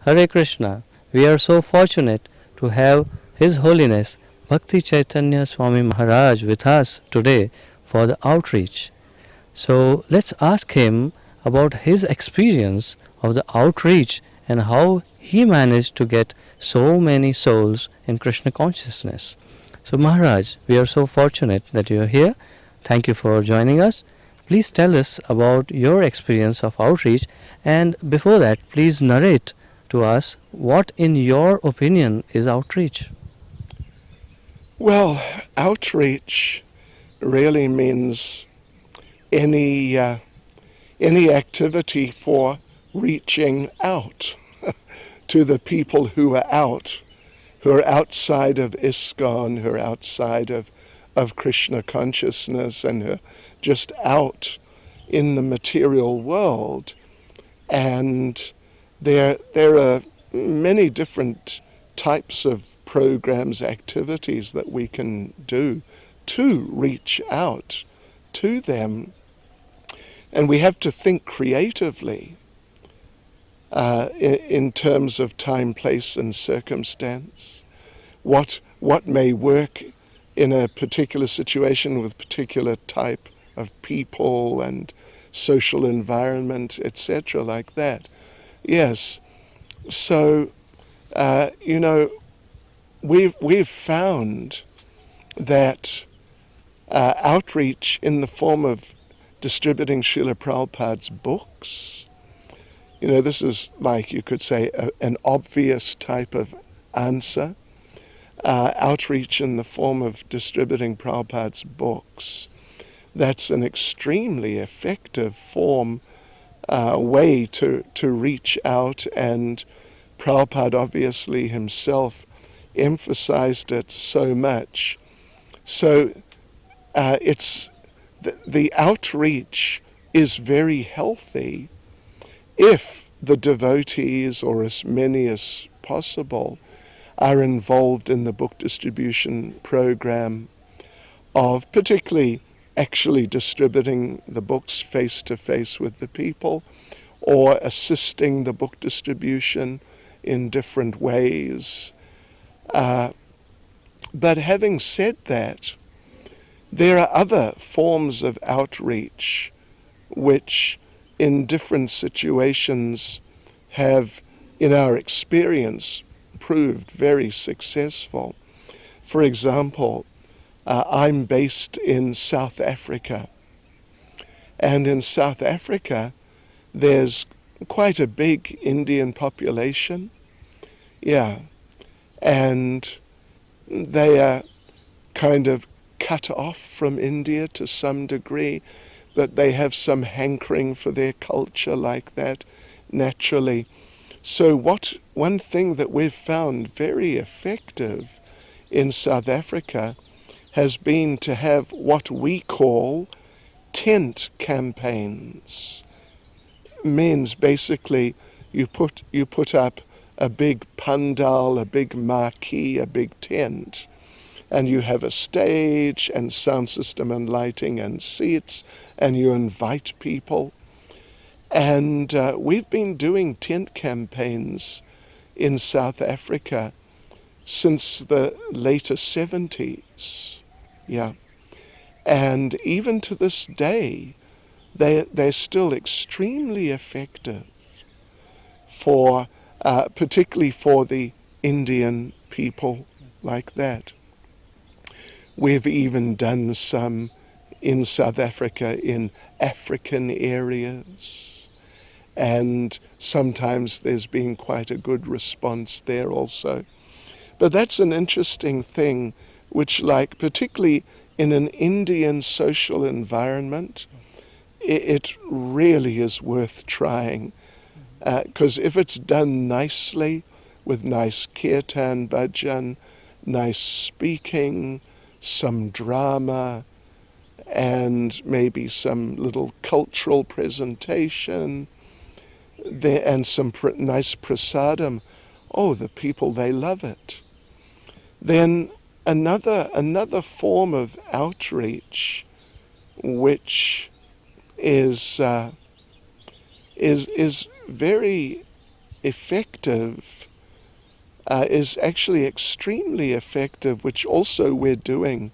Hare Krishna. We are so fortunate to have His Holiness Bhakti Caitanya Swami Maharaj with us today for the outreach. So let's ask him about his experience of the outreach and how he managed to get so many souls in Krishna consciousness. So Maharaj, we are so fortunate that you are here. Thank you for joining us. Please tell us about your experience of outreach, and before that, please narrate to us what in your opinion is outreach. Well, outreach really means any activity for reaching out to the people who are outside of ISKCON, who are outside of Krishna consciousness, and who are just out in the material world. And there are many different types of programs, activities that we can do to reach out to them. And we have to think creatively in terms of time, place, and circumstance. What may work in a particular situation with particular type of people and social environment, etc., like that. Yes. So, we've found that outreach in the form of distributing Srila Prabhupada's books, this is like you could say an obvious type of answer. Outreach in the form of distributing Prabhupada's books. That's an extremely effective way to reach out, and Prabhupada obviously himself emphasized it so much. So the outreach is very healthy if the devotees, or as many as possible, are involved in the book distribution program of particularly actually distributing the books face-to-face with the people, or assisting the book distribution in different ways. But having said that, there are other forms of outreach which in different situations have, in our experience, proved very successful. For example, I'm based in South Africa, and in South Africa there's quite a big Indian population, and they are kind of cut off from India to some degree, but they have some hankering for their culture like that, naturally. So one thing that we've found very effective in South Africa has been to have what we call tent campaigns. Means basically you put up a big pandal, a big marquee, a big tent, and you have a stage and sound system and lighting and seats, and you invite people. And we've been doing tent campaigns in South Africa since the later 70s. And even to this day, they're still extremely effective for, particularly for the Indian people like that. We've even done some in South Africa in African areas, and sometimes there's been quite a good response there also. But that's an interesting thing, which, like, particularly in an Indian social environment, it really is worth trying, because if it's done nicely, with nice kirtan, bhajan, nice speaking, some drama, and maybe some little cultural presentation, and some nice prasadam, the people, they love it. Then another form of outreach, which is very effective, is actually extremely effective, which also we're doing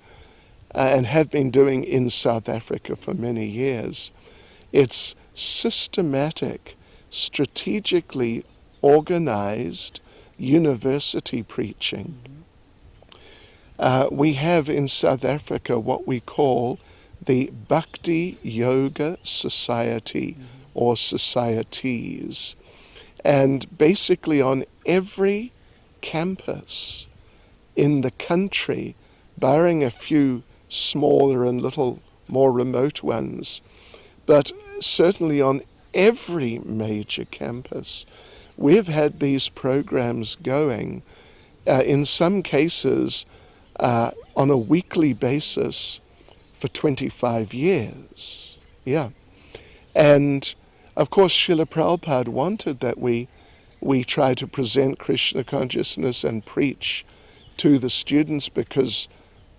and have been doing in South Africa for many years. It's systematic, strategically organized university preaching. We have in South Africa what we call the Bhakti Yoga Society or societies. And basically on every campus in the country, barring a few smaller and little more remote ones, but certainly on every major campus, we've had these programs going, in some cases on a weekly basis for 25 years. Yeah. And of course Srila Prabhupada wanted that we try to present Krishna consciousness and preach to the students, because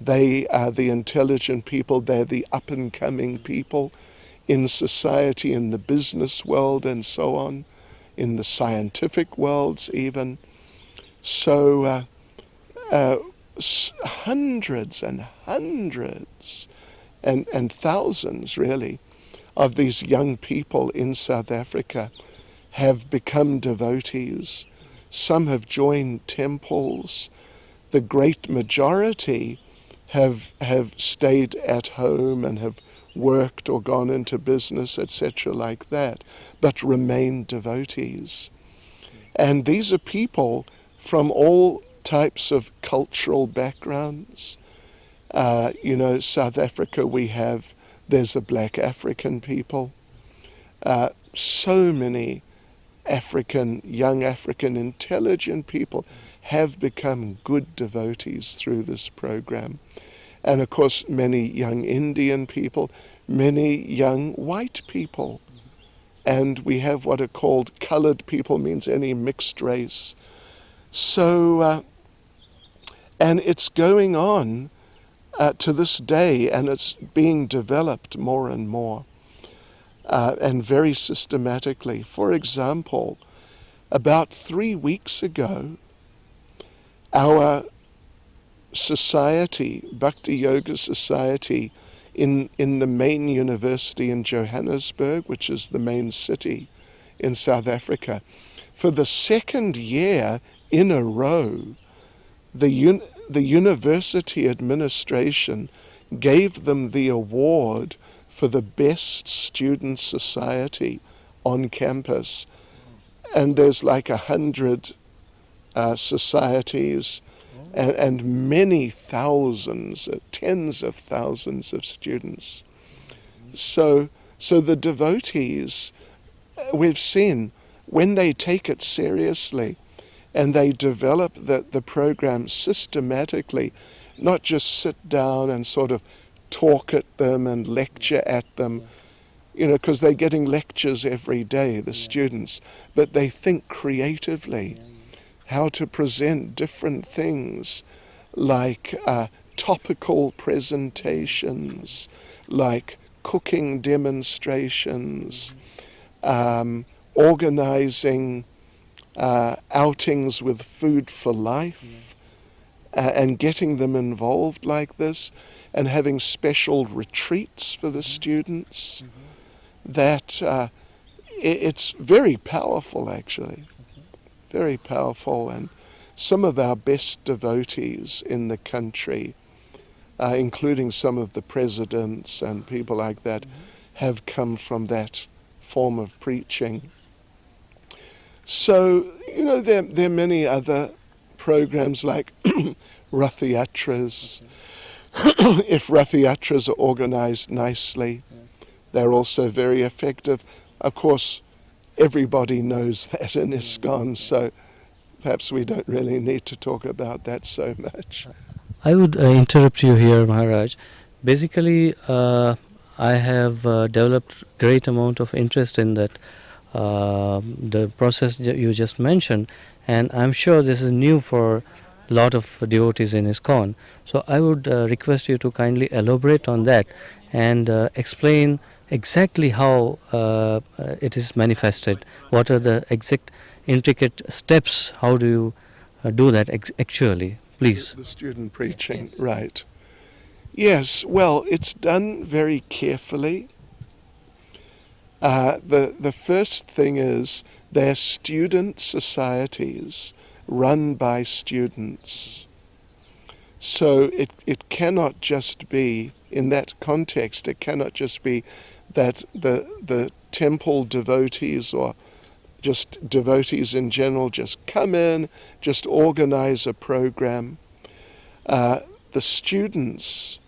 they are the intelligent people, they're the up-and-coming people in society, in the business world and so on, in the scientific worlds even. So hundreds and hundreds and thousands really of these young people in South Africa have become devotees. Some have joined temples. The great majority have stayed at home and have worked or gone into business, etc. like that, but remain devotees. And these are people from all types of cultural backgrounds. South Africa there's a black African people. So many young African intelligent people have become good devotees through this program. And of course many young Indian people, many young white people. And we have what are called colored people, means any mixed race. So, and it's going on to this day, and it's being developed more and more, and very systematically. For example, about 3 weeks ago, our society, Bhakti Yoga Society, in the main university in Johannesburg, which is the main city in South Africa, for the second year in a row, the university administration gave them the award for the best student society on campus. And there's like 100 societies and many thousands, tens of thousands of students. So the devotees, we've seen, when they take it seriously and they develop the program systematically, not just sit down and sort of talk at them and lecture at them, because they're getting lectures every day, the students, but they think creatively how to present different things, like topical presentations, like cooking demonstrations, organizing outings with Food for Life, and getting them involved like this, and having special retreats for the students. That it's very powerful, actually. Very powerful. And some of our best devotees in the country, including some of the presidents and people like that, have come from that form of preaching. So, there are many other programs like Rath Yatras. If Rath Yatras are organized nicely, they're also very effective. Of course, everybody knows that in ISKCON, so perhaps we don't really need to talk about that so much. I would interrupt you here, Maharaj. Basically, I have developed great amount of interest in that, the process that you just mentioned, and I'm sure this is new for a lot of devotees in ISKCON. So I would request you to kindly elaborate on that and explain exactly how it is manifested. What are the exact intricate steps. How do you do that actually? Please. The student preaching, Yes. right. Yes, well, it's done very carefully. The first thing is they're student societies run by students. So it cannot just be, in that context, it cannot just be that the temple devotees or just devotees in general just come in, just organize a program. The students,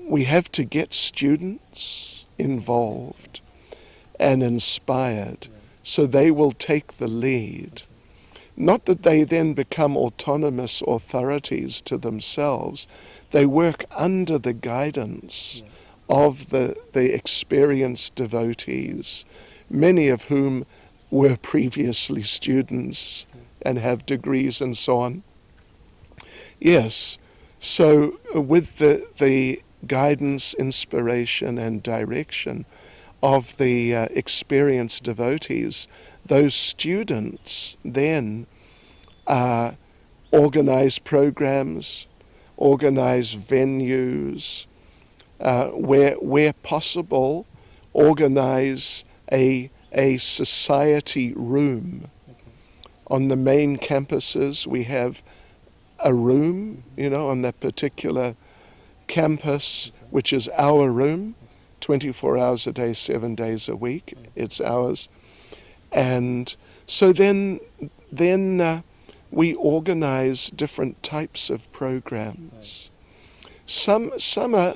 we have to get students involved and inspired so they will take the lead. Not that they then become autonomous authorities to themselves. They work under the guidance of the experienced devotees, many of whom were previously students and have degrees and so on. Yes, so with the guidance, inspiration and direction of the experienced devotees, those students then organize programs, organize venues, where possible, organize a society room. On the main campuses, we have a room, on that particular campus, which is our room, 24 hours a day, 7 days a week. It's ours. And so then we organize different types of programs. Some are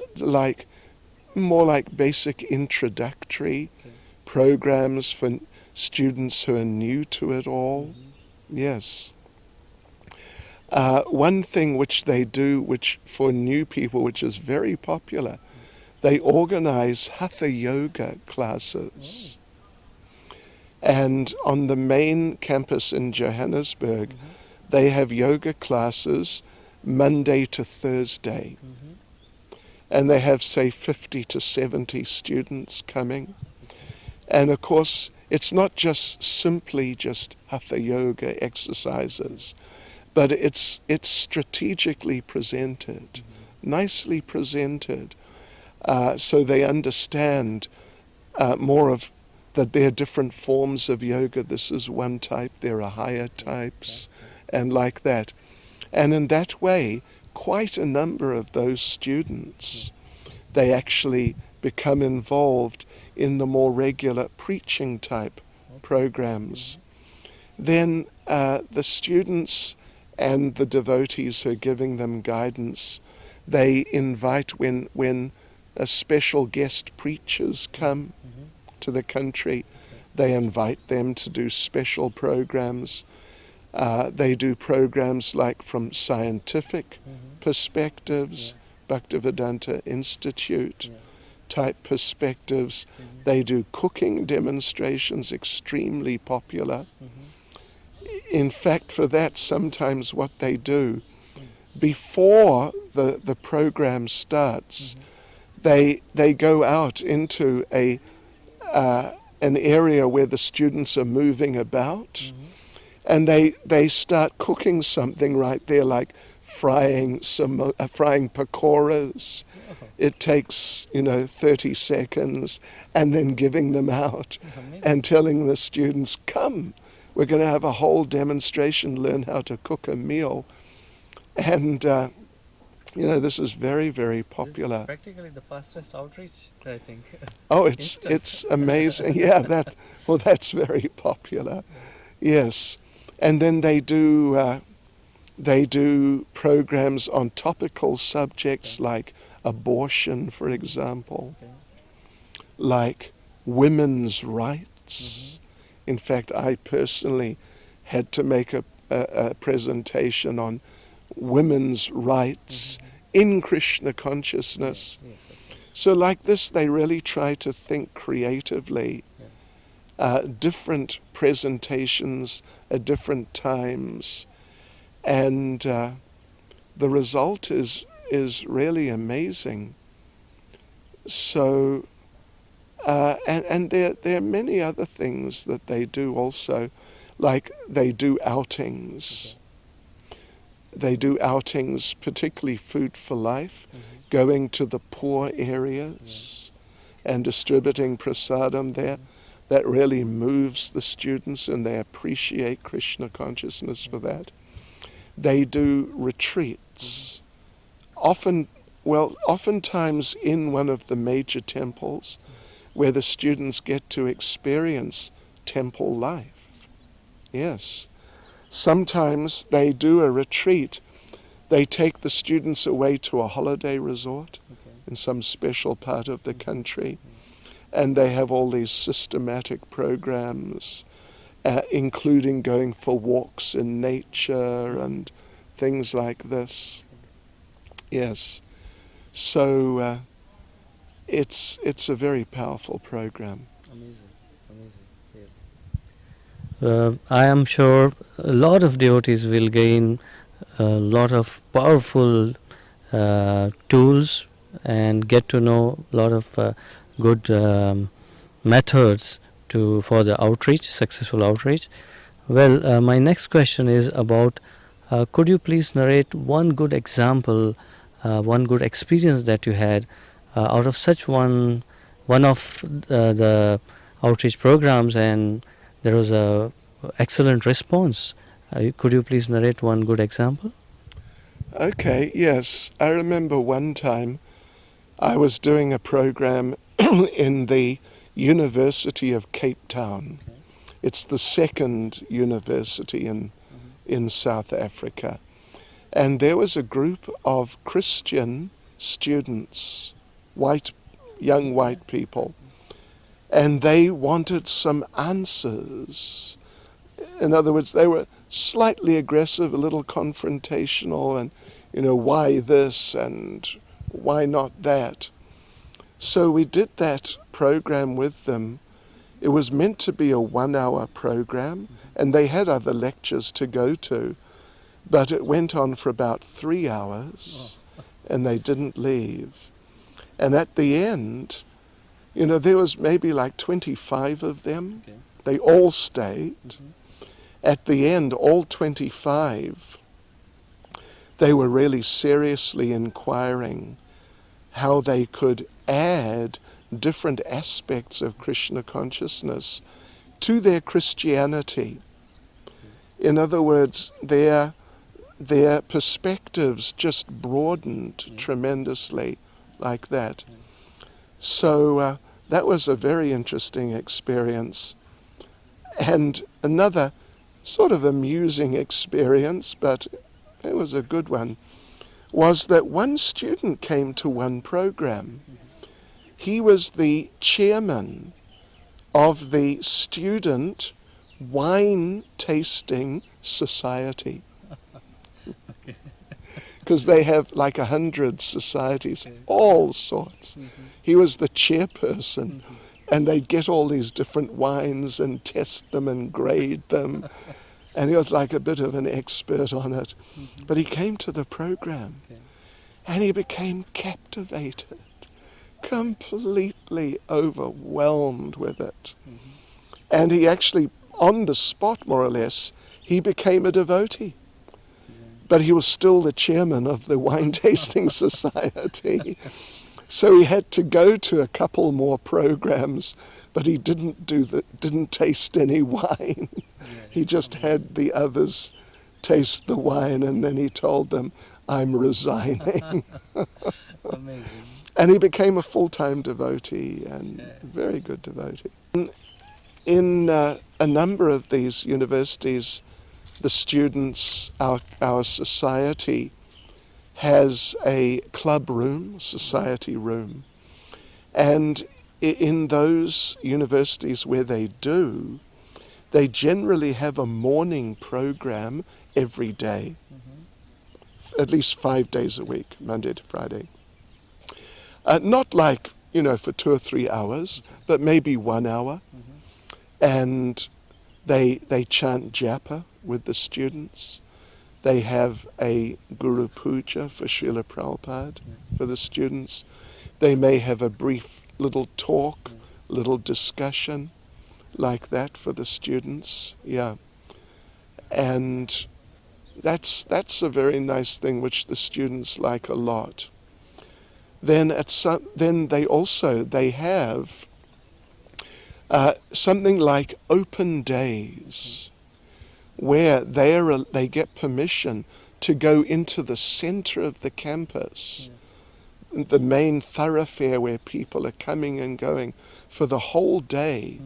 more like basic introductory programs for students who are new to it all. Yes. One thing which they do, which for new people, which is very popular, they organize Hatha Yoga classes. And on the main campus in Johannesburg, they have yoga classes Monday to Thursday. And they have, say, 50 to 70 students coming. And of course, it's not just simply just Hatha Yoga exercises, but it's strategically presented, nicely presented, so they understand more of that there are different forms of yoga. This is one type, there are higher types, and like that. And in that way, quite a number of those students, they actually become involved in the more regular preaching type programs. Then the students and the devotees who are giving them guidance, they invite when special guest preachers come to the country, they invite them to do special programs. They do programs like from scientific perspectives, Bhaktivedanta Institute type perspectives. They do cooking demonstrations, extremely popular. In fact, for that, sometimes what they do, before the program starts, they go out into an area where the students are moving about, and they start cooking something right there, like frying pakoras. It takes 30 seconds, and then giving them out and telling the students, come, we're going to have a whole demonstration, learn how to cook a meal. And this is very, very popular. This is practically the fastest outreach, I think. Oh, it's amazing. Yeah, that's very popular. Yes. And then they do programs on topical subjects like abortion, for example, like women's rights. In fact, I personally had to make a presentation on women's rights in Krishna consciousness. So like this, they really try to think creatively, different presentations at different times, and the result is really amazing. So, and there are many other things that they do also, Like they do outings. They do outings, particularly Food for Life, going to the poor areas and distributing prasadam there. That really moves the students and they appreciate Krishna consciousness for that. They do retreats. Oftentimes in one of the major temples where the students get to experience temple life. Yes. Sometimes they do a retreat. They take the students away to a holiday resort in some special part of the country, and they have all these systematic programs, including going for walks in nature and things like this. Yes. So it's a very powerful program. Amazing. I am sure a lot of devotees will gain a lot of powerful tools and get to know a lot of good methods for the outreach, successful outreach. Well, my next question is about, could you please narrate one good example, one good experience that you had out of such one of the outreach programs, and there was a excellent response. Could you please narrate one good example? Okay, yes. I remember one time I was doing a program in the University of Cape Town. It's the second university in South Africa. And there was a group of Christian students, young white people, and they wanted some answers. In other words, they were slightly aggressive, a little confrontational, and, why this and why not that? So we did that program with them. It was meant to be a 1-hour program, and they had other lectures to go to, but it went on for about 3 hours, and they didn't leave. And at the end, there was maybe like 25 of them. Okay. They all stayed. At the end, all 25, they were really seriously inquiring how they could add different aspects of Krishna consciousness to their Christianity. In other words, their perspectives just broadened tremendously like that. So that was a very interesting experience. And another sort of amusing experience, but it was a good one, was that one student came to one program. He was the chairman of the Student Wine Tasting Society. Because they have like 100 societies, all sorts. He was the chairperson, and they'd get all these different wines and test them and grade them. And he was like a bit of an expert on it. But he came to the program, and he became captivated, completely overwhelmed with it. And he actually, on the spot more or less, he became a devotee. But he was still the chairman of the Wine Tasting Society. So he had to go to a couple more programs, but he didn't taste any wine. He just had the others taste the wine, and then he told them, "I'm resigning." Amazing. And he became a full-time devotee, and a very good devotee. In a number of these universities, the students, our society, has a club room, society room. And in those universities where they do, they generally have a morning program every day, at least 5 days a week, Monday to Friday. Not like, for 2 or 3 hours, but maybe 1 hour. And they chant japa with the students. They have a Guru Puja for Srila Prabhupada for the students. They may have a brief little talk, little discussion like that for the students. Yeah. And that's a very nice thing which the students like a lot. Then they have something like open days where they get permission to go into the center of the campus, the main thoroughfare where people are coming and going for the whole day,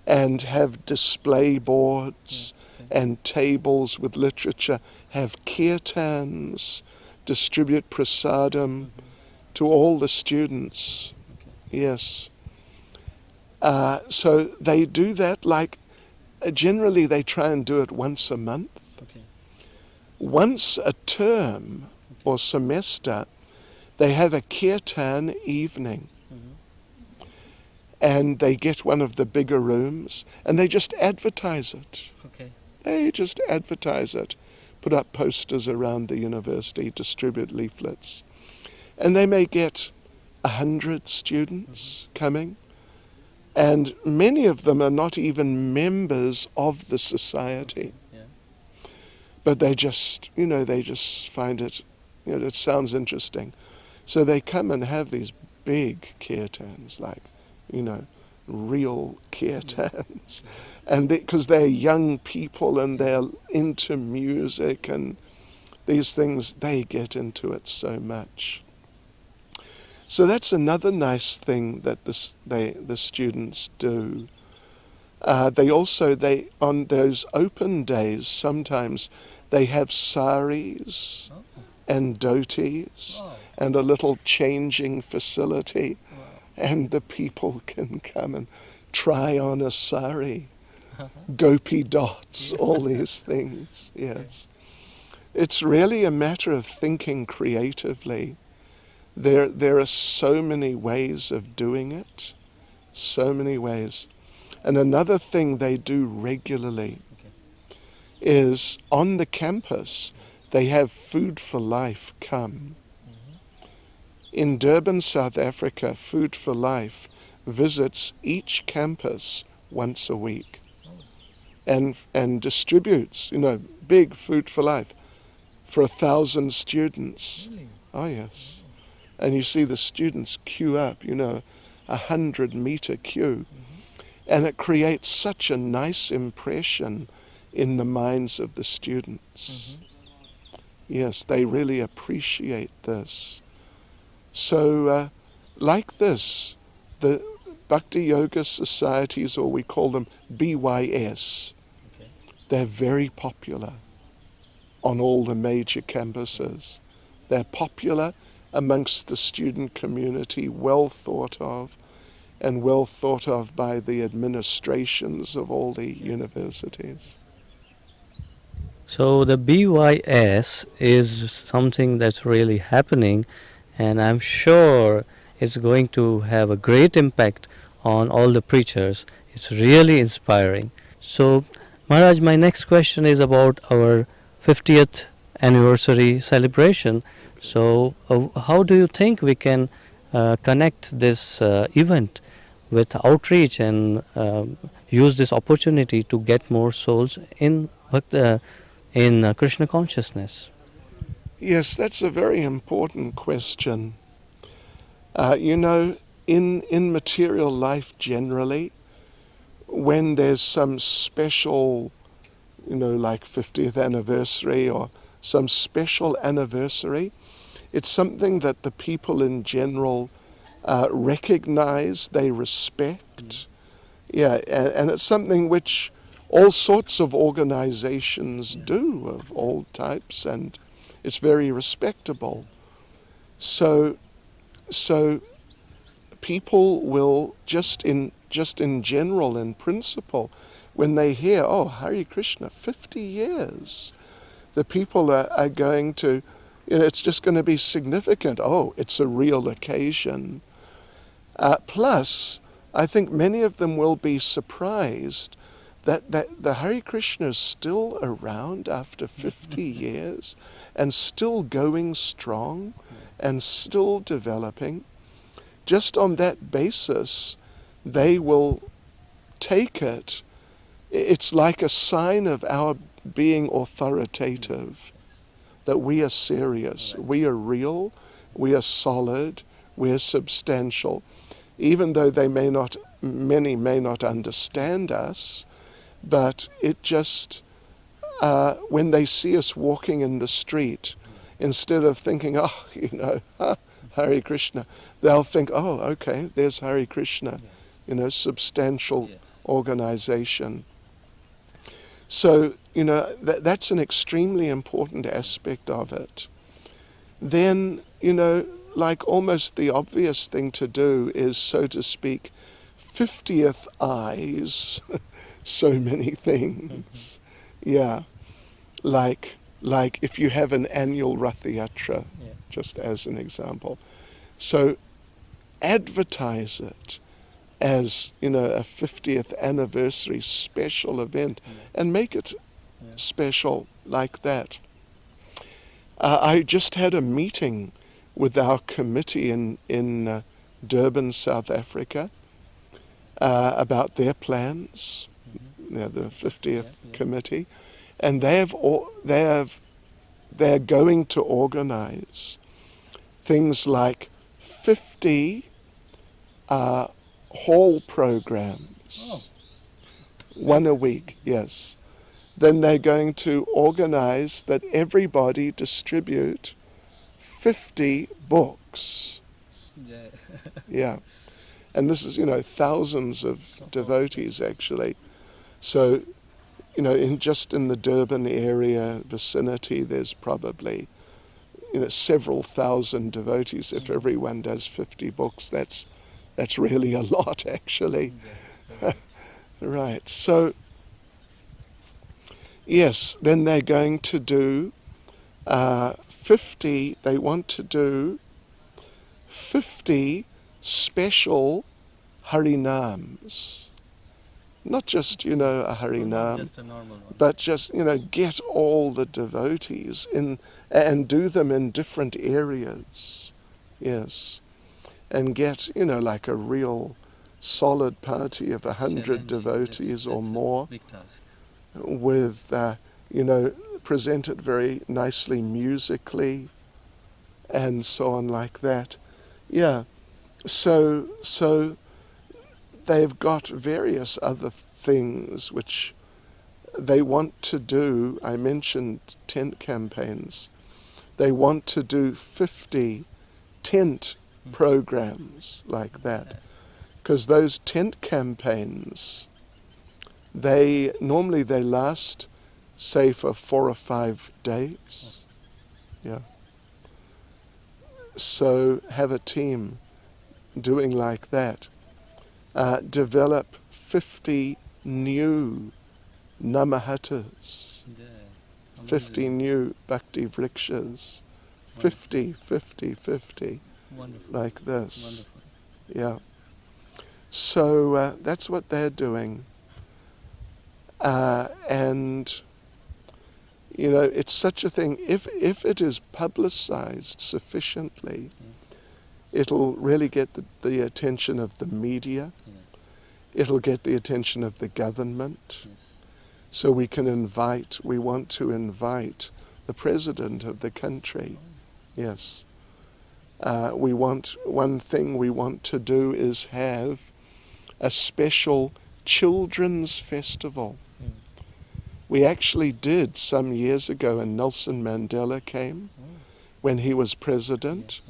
and have display boards and tables with literature, have kirtans, distribute prasadam to all the students. Yes. So they do that generally they try and do it once a month. Once a term or semester, they have a kirtan evening. And they get one of the bigger rooms and they just advertise it. They just advertise it, put up posters around the university, distribute leaflets. And they may get 100 students coming. And many of them are not even members of the society. But they just find it, it sounds interesting. So they come and have these big kirtans, real kirtans. And because they're young people and they're into music and these things, they get into it so much. So that's another nice thing that the students do. They on those open days, sometimes they have saris and dhotis and a little changing facility, and the people can come and try on a sari, gopi dots, all these things. Yes, it's really a matter of thinking creatively. There are so many ways of doing it, so many ways. And another thing they do regularly is on the campus, they have Food for Life come. In Durban, South Africa, Food for Life visits each campus once a week and distributes, big Food for Life for 1,000 students. Really? Oh, yes. And you see the students queue up, 100-meter queue. And it creates such a nice impression in the minds of the students. Yes, they really appreciate this. So, like this, the Bhakti Yoga societies, or we call them BYS, they're very popular on all the major campuses. They're popular amongst the student community, well thought of, and well thought of by the administrations of all the universities. So the BYS is something that's really happening, and I'm sure it's going to have a great impact on all the preachers. It's really inspiring. So, Maharaj, my next question is about our 50th anniversary celebration. So, how do you think we can connect this event with outreach and use this opportunity to get more souls in Krishna consciousness? Yes, that's a very important question. In material life generally, when there's some special, like 50th anniversary or some special anniversary, it's something that the people in general recognize, they respect. Yeah, and it's something which all sorts of organizations do of all types, and it's very respectable. So people will just in general, in principle, when they hear, oh, Hare Krishna, 50 years, the people are going to, it's just going to be significant. Oh, it's a real occasion. Plus, I think many of them will be surprised that the Hare Krishna is still around after 50 years and still going strong and still developing. Just on that basis, they will take it. It's like a sign of our being authoritative, that we are serious, we are real, we are solid, we are substantial. Even though many may not understand us, but it just, when they see us walking in the street, instead of thinking, Hare Krishna, they'll think, oh, okay, there's Hare Krishna, substantial organization. So, that's an extremely important aspect of it. Then, like almost the obvious thing to do is, so to speak, 50th eyes so many things. Yeah. Like if you have an annual Rath Yatra, just as an example. So advertise it as, a 50th anniversary special event and make it special like that. I just had a meeting with our committee in Durban, South Africa, about their plans, the 50th committee, and they're going to organize things like 50 hall programs, one a week, yes. Then they're going to organize that everybody distribute 50 books. Yeah. And this is, thousands of devotees actually. So, in the Durban area vicinity, there's probably, several thousand devotees. If everyone does 50 books, that's really a lot actually. Right. So, yes, then they're going to do 50, they want to do 50 special Harinams. Not just, a Harinam, but just, get all the devotees in and do them in different areas. Yes. And get, like a real solid party of 100 devotees or more with, present it very nicely musically and so on like that. Yeah. So they've got various other things which they want to do. I mentioned tent campaigns. They want to do 50 tent programs like that. Because those tent campaigns, they last, say, for 4 or 5 days. Yeah. So have a team doing like that. Develop 50 new Namahatas, 50 new Bhakti Vrikshas, 50, Wonderful. like this. Wonderful. Yeah. So that's what they're doing. And, it's such a thing. If it is publicized sufficiently, it'll really get the attention of the media. It'll get the attention of the government. So we want to invite the president of the country. Yes. One thing we want to do is have a special children's festival. We actually did some years ago, and Nelson Mandela came when he was president,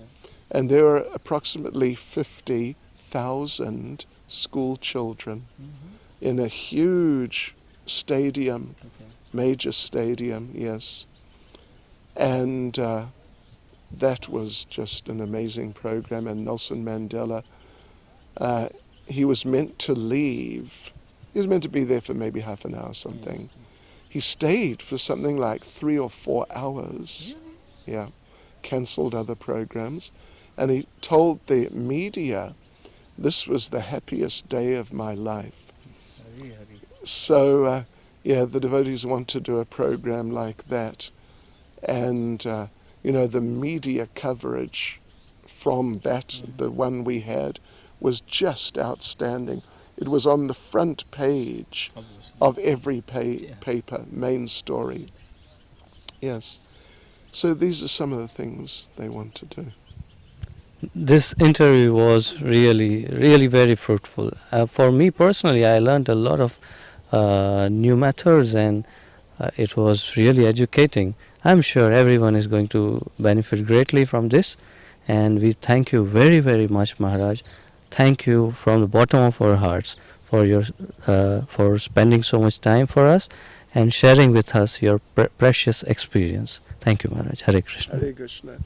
and there were approximately 50,000 school children in a huge stadium, major stadium, yes. And that was just an amazing program. And Nelson Mandela, he was meant to leave. He was meant to be there for maybe half an hour or something. He stayed for something like 3 or 4 hours. Yeah, cancelled other programs. And he told the media, this was the happiest day of my life. So, the devotees want to do a program like that. And, the media coverage from that, the one we had, was just outstanding. It was on the front page of every Yeah. paper, main story. Yes. So these are some of the things they want to do. This interview was really, really very fruitful. For me personally, I learned a lot of new methods, and it was really educating. I'm sure everyone is going to benefit greatly from this, and we thank you very, very much, Maharaj. Thank you from the bottom of our hearts for your for spending so much time for us and sharing with us your precious experience. Thank you, Maharaj. Hare Krishna. Hare Krishna.